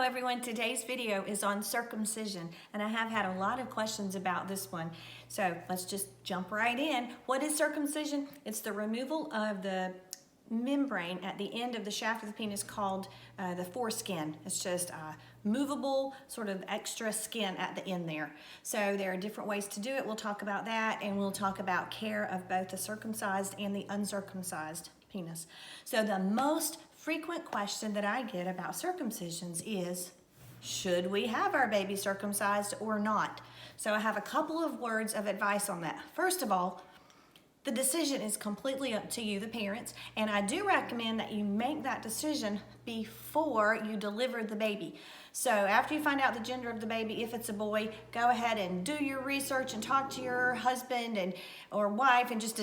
everyone, today's video is on circumcision, and I have had a lot of questions about this one. So let's just jump right in. What is circumcision? It's the removal of the membrane at the end of the shaft of the penis called the foreskin. It's just movable, sort of extra skin at the end there. So there are different ways to do it. We'll talk about that, and we'll talk about care of both the circumcised and the uncircumcised penis. So the most frequent question that I get about circumcisions is, should we have our baby circumcised or not? So I have a couple of words of advice on that. First of all, the decision is completely up to you, the parents, and I do recommend that you make that decision before you deliver the baby. So after you find out the gender of the baby, if it's a boy, go ahead and do your research and talk to your husband or wife and just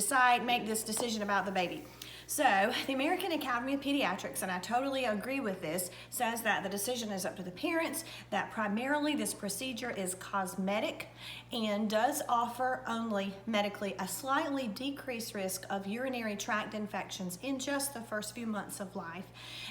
make this decision about the baby. So the American Academy of Pediatrics, and I totally agree with this, says that the decision is up to the parents, that primarily this procedure is cosmetic and does offer only medically a slightly decreased risk of urinary tract infections in just the first few months of life.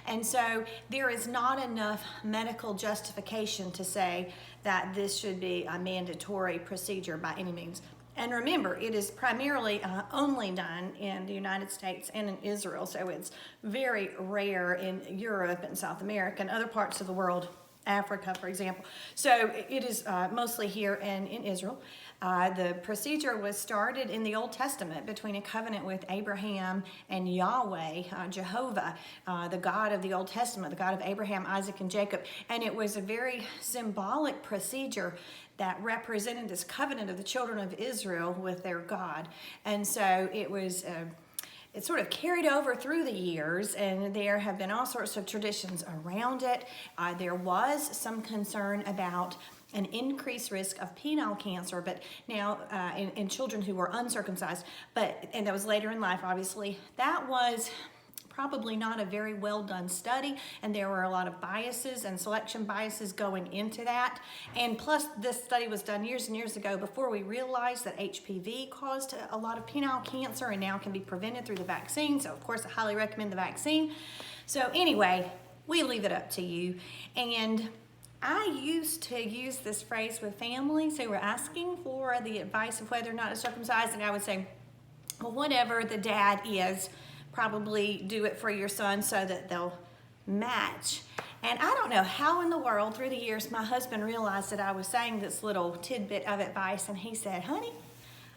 And so there is not enough medical justification to say that this should be a mandatory procedure by any means. And remember, it is primarily only done in the United States and in Israel, so it's very rare in Europe and South America and other parts of the world, Africa, for example. So it is mostly here and in Israel. The procedure was started in the Old Testament between a covenant with Abraham and Yahweh, Jehovah, the God of the Old Testament, the God of Abraham, Isaac, and Jacob. And it was a very symbolic procedure that represented this covenant of the children of Israel with their God. And so it was it sort of carried over through the years, and there have been all sorts of traditions around it. There was some concern about an increased risk of penile cancer, but now in children who were uncircumcised, and that was later in life, obviously. That was probably not a very well done study, and there were a lot of biases and selection biases going into that. And plus, this study was done years and years ago before we realized that HPV caused a lot of penile cancer and now can be prevented through the vaccine. So of course, I highly recommend the vaccine. So anyway, we leave it up to you. And I used to use this phrase with families who were asking for the advice of whether or not to circumcise, and I would say, well, whatever the dad is, probably do it for your son so that they'll match. And I don't know how in the world through the years my husband realized that I was saying this little tidbit of advice, and he said, honey,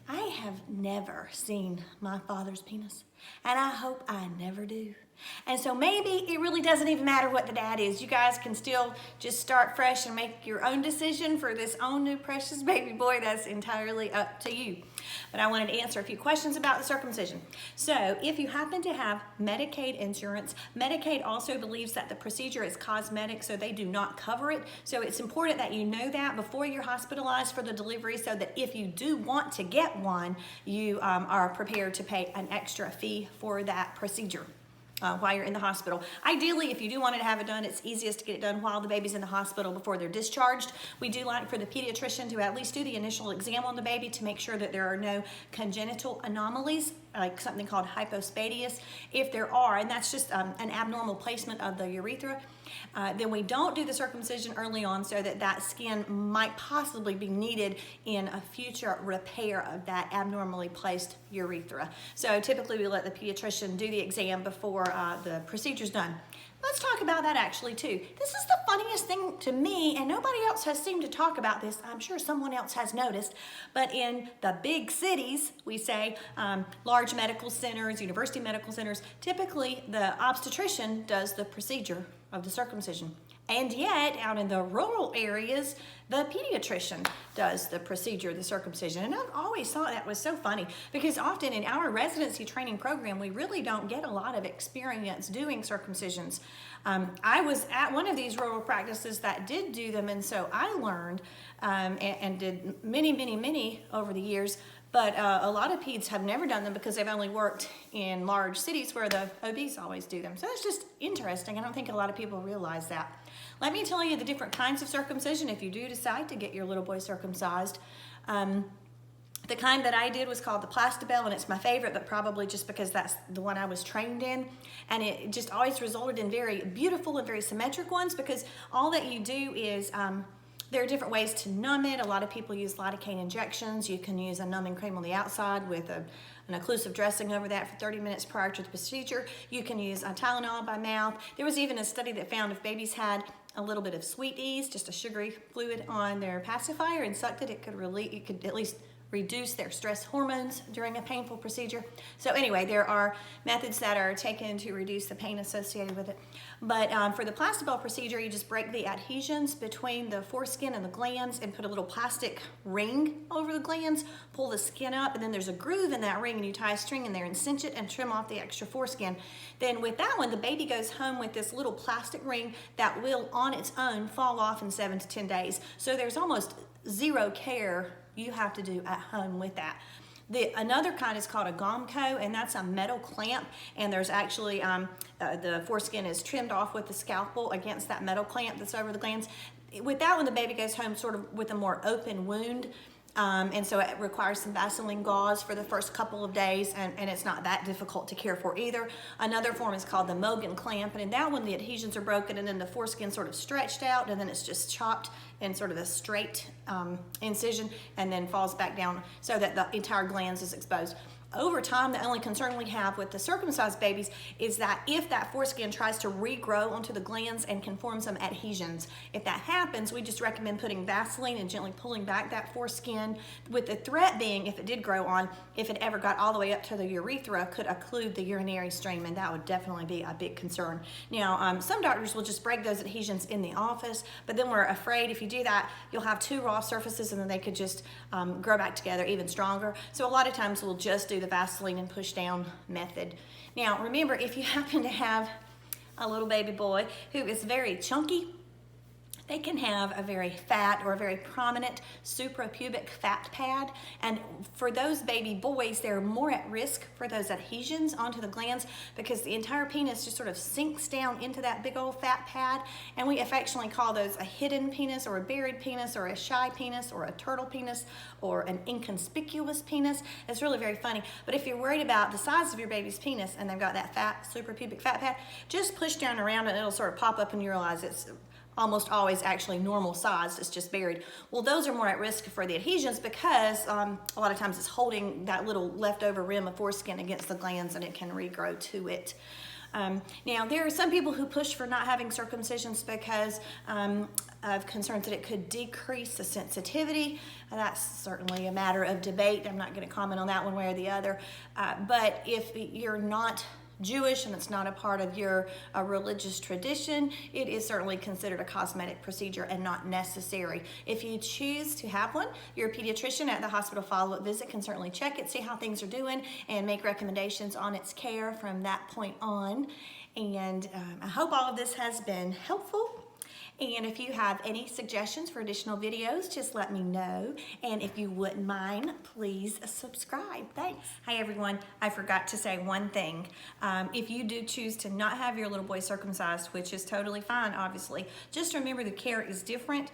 I have never seen my father's penis, and I hope I never do. And so maybe it really doesn't even matter what the dad is. You guys can still just start fresh and make your own decision for this own new precious baby boy. That's entirely up to you. But I wanted to answer a few questions about the circumcision. So if you happen to have Medicaid insurance, Medicaid also believes that the procedure is cosmetic, so they do not cover it. So it's important that you know that before you're hospitalized for the delivery, so that if you do want to get one, you are prepared to pay an extra fee for that procedure while you're in the hospital. Ideally, if you do want to have it done, it's easiest to get it done while the baby's in the hospital before they're discharged. We do like for the pediatrician to at least do the initial exam on the baby to make sure that there are no congenital anomalies, like something called hypospadias. If there are, and that's just an abnormal placement of the urethra, then we don't do the circumcision early on, so that skin might possibly be needed in a future repair of that abnormally placed urethra. So typically we let the pediatrician do the exam before the procedure's done. Let's talk about that actually too. This is the funniest thing to me, and nobody else has seemed to talk about this. I'm sure someone else has noticed, but in the big cities, we say large medical centers, university medical centers, typically the obstetrician does the procedure of the circumcision. And yet, out in the rural areas, the pediatrician does the procedure, the circumcision. And I've always thought that was so funny, because often in our residency training program, we really don't get a lot of experience doing circumcisions. I was at one of these rural practices that did do them, and so I learned and did many over the years. But a lot of peds have never done them because they've only worked in large cities where the OBs always do them. So it's just interesting. I don't think a lot of people realize that. Let me tell you the different kinds of circumcision if you do decide to get your little boy circumcised. The kind that I did was called the Plastibell, and it's my favorite, but probably just because that's the one I was trained in. And it just always resulted in very beautiful and very symmetric ones, because all that you do is, there are different ways to numb it. A lot of people use lidocaine injections. You can use a numbing cream on the outside with an occlusive dressing over that for 30 minutes prior to the procedure. You can use Tylenol by mouth. There was even a study that found if babies had a little bit of sweet ease, just a sugary fluid on their pacifier, and sucked it, it could at least reduce their stress hormones during a painful procedure. So anyway, there are methods that are taken to reduce the pain associated with it. But for the Plastibell procedure, you just break the adhesions between the foreskin and the glands and put a little plastic ring over the glands, pull the skin up, and then there's a groove in that ring, and you tie a string in there and cinch it and trim off the extra foreskin. Then with that one, the baby goes home with this little plastic ring that will on its own fall off in 7 to 10 days. So there's almost zero care you have to do at home with that. Another kind is called a Gomco, and that's a metal clamp, and there's actually the foreskin is trimmed off with the scalpel against that metal clamp that's over the glands. With that one, the baby goes home sort of with a more open wound, and so it requires some Vaseline gauze for the first couple of days, and it's not that difficult to care for either. Another form is called the Mogan clamp, and in that one the adhesions are broken and then the foreskin sort of stretched out, and then it's just chopped in sort of a straight incision and then falls back down so that the entire glans is exposed. Over time, the only concern we have with the circumcised babies is that if that foreskin tries to regrow onto the glands and can form some adhesions, if that happens, we just recommend putting Vaseline and gently pulling back that foreskin, with the threat being, if it did grow on, if it ever got all the way up to the urethra, could occlude the urinary stream, and that would definitely be a big concern. Now, some doctors will just break those adhesions in the office, but then we're afraid if you do that, you'll have two raw surfaces and then they could just grow back together even stronger. So a lot of times we'll just do the Vaseline and push down method. Now remember, if you happen to have a little baby boy who is very chunky, they can have a very fat or a very prominent suprapubic fat pad, and for those baby boys, they're more at risk for those adhesions onto the glands because the entire penis just sort of sinks down into that big old fat pad, and we affectionately call those a hidden penis or a buried penis or a shy penis or a turtle penis or an inconspicuous penis. It's really very funny. But if you're worried about the size of your baby's penis and they've got that fat suprapubic fat pad, just push down around it and it'll sort of pop up and you realize it's almost always actually normal size, it's just buried. Well, those are more at risk for the adhesions because a lot of times it's holding that little leftover rim of foreskin against the glands and it can regrow to it. Now, there are some people who push for not having circumcisions because of concerns that it could decrease the sensitivity. That's certainly a matter of debate. I'm not going to comment on that one way or the other. But if you're not Jewish and it's not a part of your religious tradition, it is certainly considered a cosmetic procedure and not necessary. If you choose to have one, your pediatrician at the hospital follow-up visit can certainly check it, see how things are doing, and make recommendations on its care from that point on. And I hope all of this has been helpful. And if you have any suggestions for additional videos, just let me know. And if you wouldn't mind, please subscribe. Thanks. Hi everyone, I forgot to say one thing. If you do choose to not have your little boy circumcised, which is totally fine, obviously, just remember the care is different.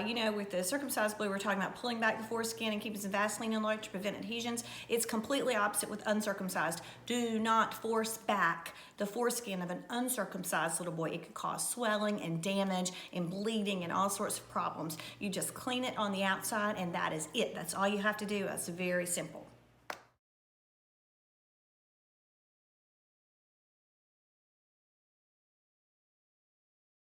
You know, with the circumcised boy, we're talking about pulling back the foreskin and keeping some Vaseline in there to prevent adhesions. It's completely opposite with uncircumcised. Do not force back the foreskin of an uncircumcised little boy. It could cause swelling and damage and bleeding and all sorts of problems. You just clean it on the outside and that is it. That's all you have to do. It's very simple.